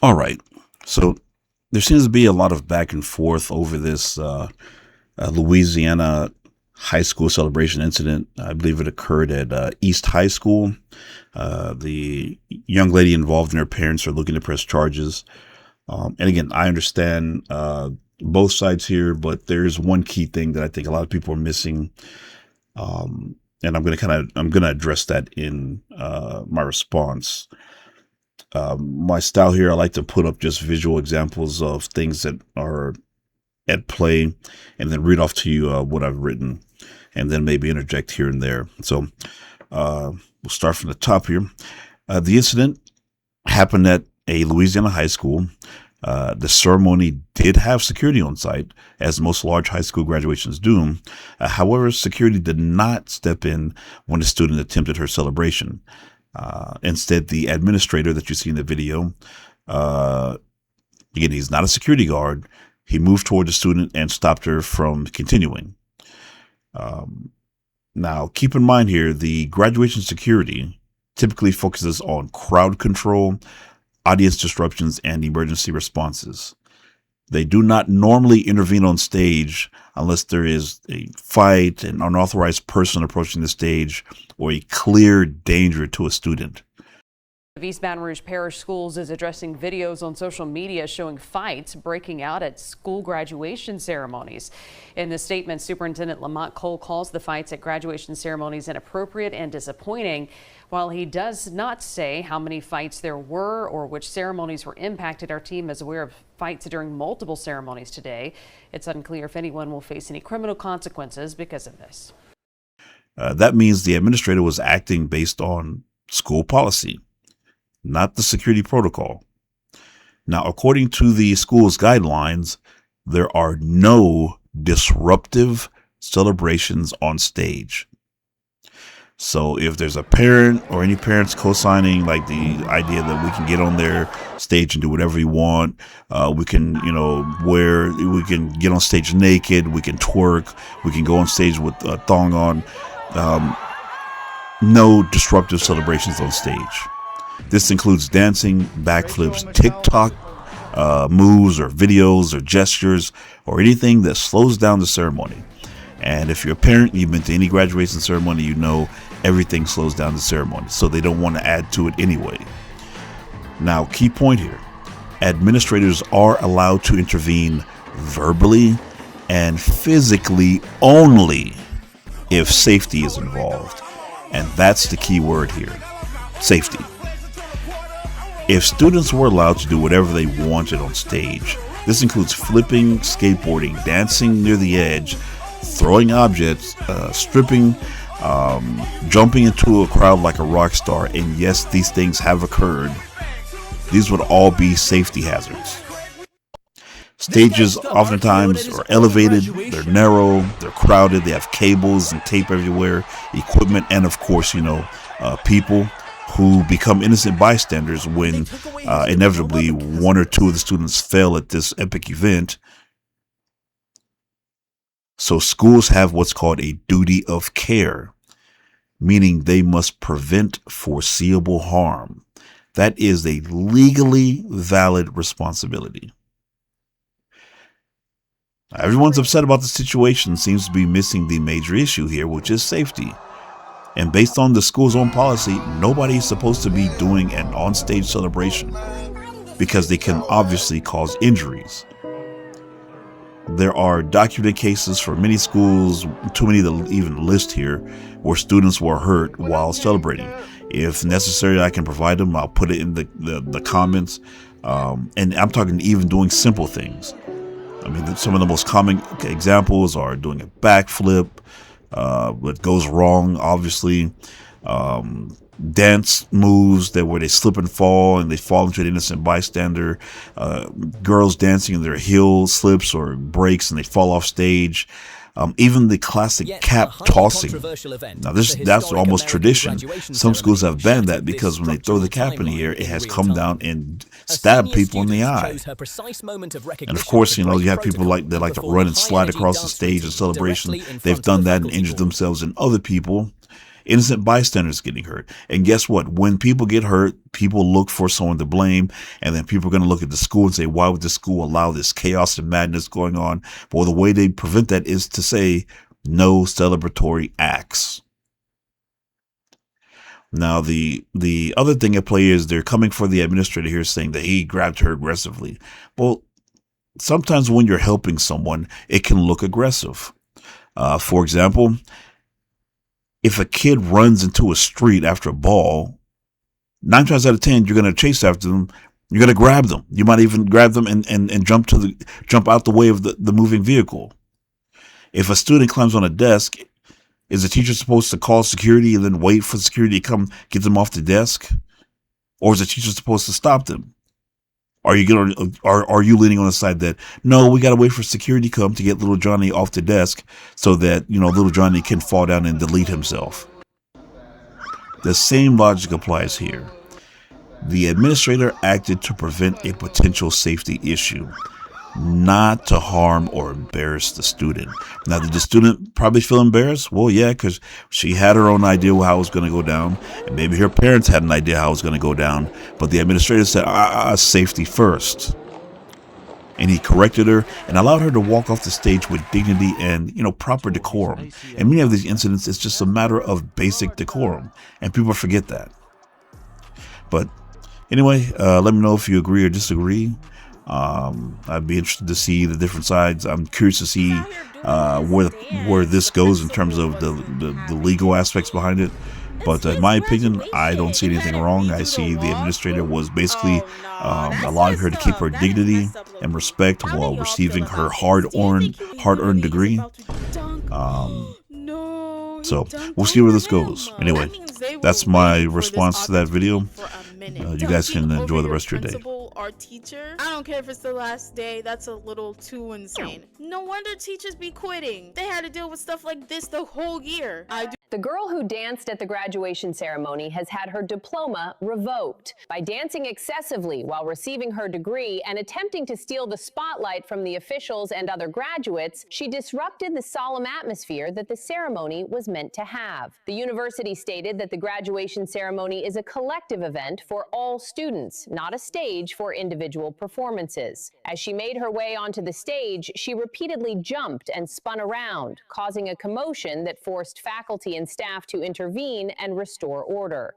All right. So there seems to be a lot of back and forth over this Louisiana high school celebration incident. I believe it occurred at East High School. The young lady involved and her parents are looking to press charges. And again, I understand both sides here, but there's one key thing that I think a lot of people are missing. And I'm gonna address that in my response. My style here, I like to put up just visual examples of things that are at play and then read off to you what I've written and then maybe interject here and there. So we'll start from the top here. The incident happened at a Louisiana high school. The ceremony did have security on site, as most large high school graduations do. However, security did not step in when the student attempted her celebration. Instead, the administrator that you see in the video, again, he's not a security guard. He moved toward the student and stopped her from continuing. Now, keep in mind here, the graduation security typically focuses on crowd control, audience disruptions, and emergency responses. They do not normally intervene on stage unless there is a fight, an unauthorized person approaching the stage, or a clear danger to a student. East Baton Rouge Parish Schools is addressing videos on social media showing fights breaking out at school graduation ceremonies. In the statement, Superintendent Lamont Cole calls the fights at graduation ceremonies inappropriate and disappointing. While he does not say how many fights there were or which ceremonies were impacted, our team is aware of fights during multiple ceremonies today. It's unclear if anyone will face any criminal consequences because of this. That means the administrator was acting based on school policy, not the security protocol. Now, according to the school's guidelines, there are no disruptive celebrations on stage. So if there's a parent or any parents co-signing like the idea that we can get on their stage and do whatever we want, we can, we can get on stage naked, we can twerk, we can go on stage with a thong on. No disruptive celebrations on stage. This includes dancing, backflips, TikTok moves or videos or gestures or anything that slows down the ceremony. And if you're a parent, you've been to any graduation ceremony, you know everything slows down the ceremony. So they don't want to add to it anyway. Now, key point here. Administrators are allowed to intervene verbally and physically only if safety is involved. And that's the key word here. Safety. If students were allowed to do whatever they wanted on stage, this includes flipping, skateboarding, dancing near the edge, throwing objects, stripping, jumping into a crowd like a rock star, and yes, these things have occurred, these would all be safety hazards. Stages oftentimes are elevated, they're narrow, they're crowded, they have cables and tape everywhere, equipment, and of course, people who become innocent bystanders when inevitably one or two of the students fail at this epic event. So schools have what's called a duty of care, meaning they must prevent foreseeable harm. That is a legally valid responsibility. Everyone's upset about the situation, seems to be missing the major issue here, which is safety. And based on the school's own policy, nobody is supposed to be doing an onstage celebration because they can obviously cause injuries. There are documented cases for many schools, too many to even list here, where students were hurt while celebrating. If necessary, I can provide them. I'll put it in the comments. And I'm talking even doing simple things. I mean, some of the most common examples are doing a backflip, what goes wrong, obviously, dance moves where they slip and fall and they fall into an innocent bystander, girls dancing and their heel slips or breaks and they fall off stage, even the classic cap tossing. Now that's almost tradition. Some schools have banned that because when they throw the cap in the air, it has come down and stabbed people in the eye. And of course, you have people that like to run and slide across the stage in celebration. They've done that and injured themselves and other people. innocent bystanders getting hurt. And guess what? When people get hurt, people look for someone to blame, and then people are going to look at the school and say, why would the school allow this chaos and madness going on? Well, the way they prevent that is to say no celebratory acts. Now, the other thing at play is they're coming for the administrator here saying that he grabbed her aggressively. Well, sometimes when you're helping someone, it can look aggressive. For example, if a kid runs into a street after a ball, 9 times out of 10, you're going to chase after them. You're going to grab them. You might even grab them and jump out the way of the moving vehicle. If a student climbs on a desk, is the teacher supposed to call security and then wait for security to come get them off the desk? Or is the teacher supposed to stop them? Are you leaning on the side that, no, we got to wait for security to come to get little Johnny off the desk so that, little Johnny can fall down and delete himself? The same logic applies here. The administrator acted to prevent a potential safety issue, not to harm or embarrass the student. Now, did the student probably feel embarrassed? Well, yeah, because she had her own idea how it was going to go down, and maybe her parents had an idea how it was going to go down, but the administrator said, safety first. And he corrected her and allowed her to walk off the stage with dignity and, proper decorum. And many of these incidents, it's just a matter of basic decorum, and people forget that. But anyway, let me know if you agree or disagree. I'd be interested to see the different sides. I'm curious to see where this goes in terms of the legal aspects behind it. But in my opinion, I don't see anything wrong. I see the administrator was basically allowing her to keep her dignity and respect while receiving her hard-earned degree. So we'll see where this goes. Anyway, that's my response to that video. You guys can enjoy the rest of your day. Our teacher, I don't care if it's the last day, that's a little too insane. No wonder teachers be quitting. They had to deal with stuff like this the whole year. The girl who danced at the graduation ceremony has had her diploma revoked. By dancing excessively while receiving her degree and attempting to steal the spotlight from the officials and other graduates, she disrupted the solemn atmosphere that the ceremony was meant to have. The university stated that the graduation ceremony is a collective event for all students, not a stage for individual performances. As she made her way onto the stage, she repeatedly jumped and spun around, causing a commotion that forced faculty and staff to intervene and restore order.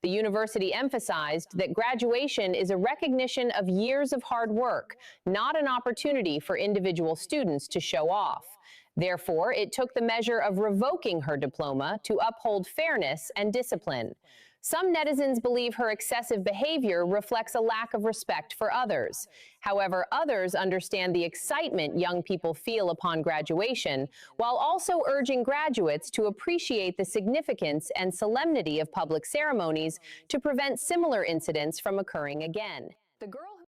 The university emphasized that graduation is a recognition of years of hard work, not an opportunity for individual students to show off. Therefore, it took the measure of revoking her diploma to uphold fairness and discipline. Some netizens believe her excessive behavior reflects a lack of respect for others. However, others understand the excitement young people feel upon graduation, while also urging graduates to appreciate the significance and solemnity of public ceremonies to prevent similar incidents from occurring again. The girl